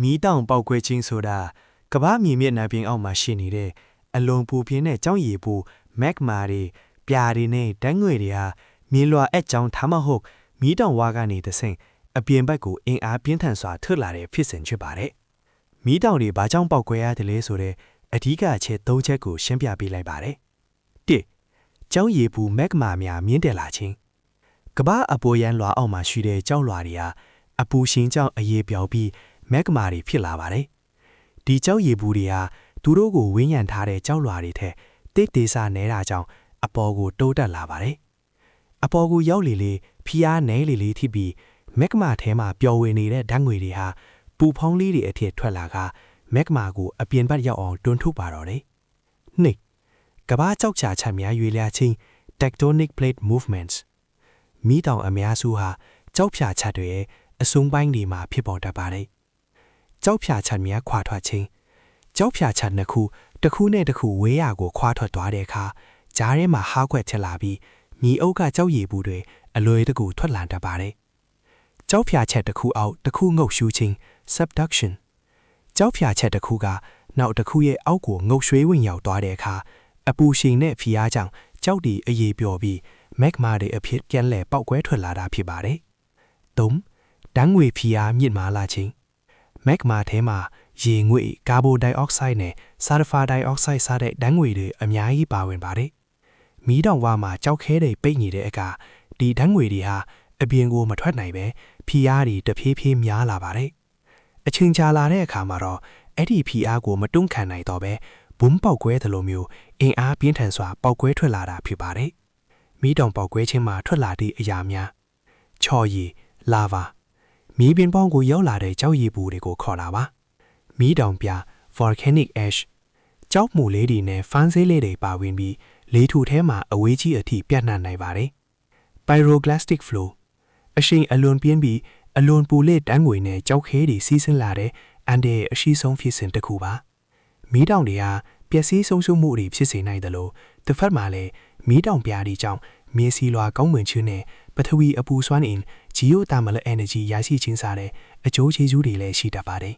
မီးတောင်ပေါက်ကွဲခြင်းဆိုတာကမ္ဘာမြေမျက်နှာပြင်အောက်မှာရှိနေတဲ့အလွန်ပူပြင်းတဲ့ကြောင်းရည်ပူမက်ဂမာတွေပြာတွေနဲ့ဓာတ်ငွေ့တွေဟာမြေလွှာအက်ကြောင်းထားမဟုတ်မီးတောင်ဝါကနေတဆင့်အပြင်ဘက်ကိုအင်အားပြင်းထန်စွာထွက်လာတဲ့ဖြစ်စဉ်ဖြစ်ပါတယ်။မီးတောင်တွေဘာကြောင့်ပေါက်ကွဲရတယ်လဲဆိုတဲ့အဓိကအချက်၃ချက်ကိုရှင်းပြပေးလိုက်ပါတယ်။၁ကြောင်းရည်ပူမက်ဂမာများမြင့်တက်လာခြင်းကမ္ဘာအပေါ်ယံလွှာအောက်မှာရှိတဲ့ကြောက်လွှာတွေဟာအပူရှင်ကြောင့်အေးပြောင်ပြီးမက်ဂမာတွေဖြစ်လာပါတယ်။ဒီကြောက်ရည်ပူတွေဟာသူတို့ကိုဝင်းရံထားတဲ့ကြောက်လွှာတွေထက်တိတ်သေးစားနေတာကြောင့်အပေါ်ကိုတိုးတက်လာပါတယ်။အပေါ်ကိုရောက်လေဖိအားနည်းလေထိပြီးမက်ဂမာထဲမှာပျော်ဝင်နေတဲ့ဓာတ်ငွေတွေဟာပူဖောင်းလေးတွေအထက်ထွက်လာကမက်ဂမာကိုအပြင်ဘက်ရောက်အောင်တွန်းထုတ်ပါတော့တယ်။၂ကမ္ဘာကြောက်ချချက်များရွေလျားခြင်း tectonic plate movements မီးတောင်အများစုဟာကြောက်ဖြာချက်တွေရဲ့အစုံပိုင်းတွေမှာဖြစ်ပေါ်တတ်ပါတယ်။ကြောက်ဖြာချက်များခွာထွက်ခြင်းကြောက်ဖြာချက်နှစ်ခုတစ်ခုနဲ့တစ်ခုဝေးရကိုခွာထွက်သွားတဲ့အခါကြားထဲမှာဟားခွက်ချက်လာပြီးမြေအုပ်ကကြောက်ရည်ဘူးတွေအလွယ်တကူထွက်လာတတ်ပါတယ်။ကြောက်ဖြာချက်တစ်ခုအောက်တစ်ခုငုပ်ရှူးခြင်း subduction ကြောက်ဖြာချက်တစ်ခုကနောက်တစ်ခုရဲ့အောက်ကိုငုပ်ရွှေးဝင်ရောက်သွားတဲ့အခါအပူရှိန်နဲ့ဖိအားကြောင့်ကြောက်တီအေးပျော်ပြီးမက်ဂမာတွေအဖြစ်ပြန်လဲပေါက်ကွဲထွက်လာတာဖြစ်ပါတယ်။၃ဓာတ်ငွေဖိအားမြင့်မားလာခြင်းမက်ဂမာထဲမှာရေငွေ့ကာဗိုဒိုင်အောက်ဆိုက်နဲ့ဆာလဖာဒိုင်အောက်ဆိုက်စတဲ့ဓာတ်ငွေတွေအများကြီးပါဝင်ပါတယ်။မီးတောင်ဝါမှာကြောက်ခဲတွေပိတ်နေတဲ့အခါဒီဓာတ်ငွေတွေဟာအပြင်ကိုမထွက်နိုင်ပဲဖိအားတွေတဖြည်းဖြည်းများလာပါတယ်။အချိန်ကြာလာတဲ့အခါမှာတော့အဲ့ဒီဖိအားကိုမတွန်းခံနိုင်တော့ပဲဘုံပေါက်ကွဲသလိုမျိုးအင်အားပြင်းထန်စွာပေါက်ကွဲထွက်လာတာဖြစ်ပါတယ်။မီးတောင်ပေါက်ကွဲခြင်းမှာထွက်လာတဲ့အရာများချော်ရည်လာဗာမီးပင်ပေါင်းကိုရောက်လာတဲ့ကြောက်ရည်ပူတွေကိုခေါ်တာပါမီးတောင်ပြ volcanic ash ကြောက်မှုလေးတွေနဲ့ဖန်းဆေးလေးတွေပါဝင်ပြီးလေထုထဲမှာအဝေးကြီးအထိပြန့်နှံ့နိုင်ပါတယ် pyroclastic flow အရှိန်အလွန်ပြင်းပြီးအလွန်ပူလက်တန်းငွေနဲ့ကြောက်ခဲတွေစီးဆင်းလာတဲ့အန်တဲ့အရှိဆုံးဖြစ်စဉ်တစ်ခုပါမီးတောင်တွေဟာပျက်စီးဆုံးရှုံးမှုတွေဖြစ်စေနိုင်တယ်လို့တစ်ဖက်မှာလည်းမီးတောင်ပြားတွေကြောင့်မြေစီလွာကောင်းမွန်ခြင်းနဲ့ပထဝီအပူစွမ်းအင် geothermal energy ရရှိခြင်းစတဲ့အကျိုးကျေးဇူးတွေလည်းရှိတတ်ပါတယ်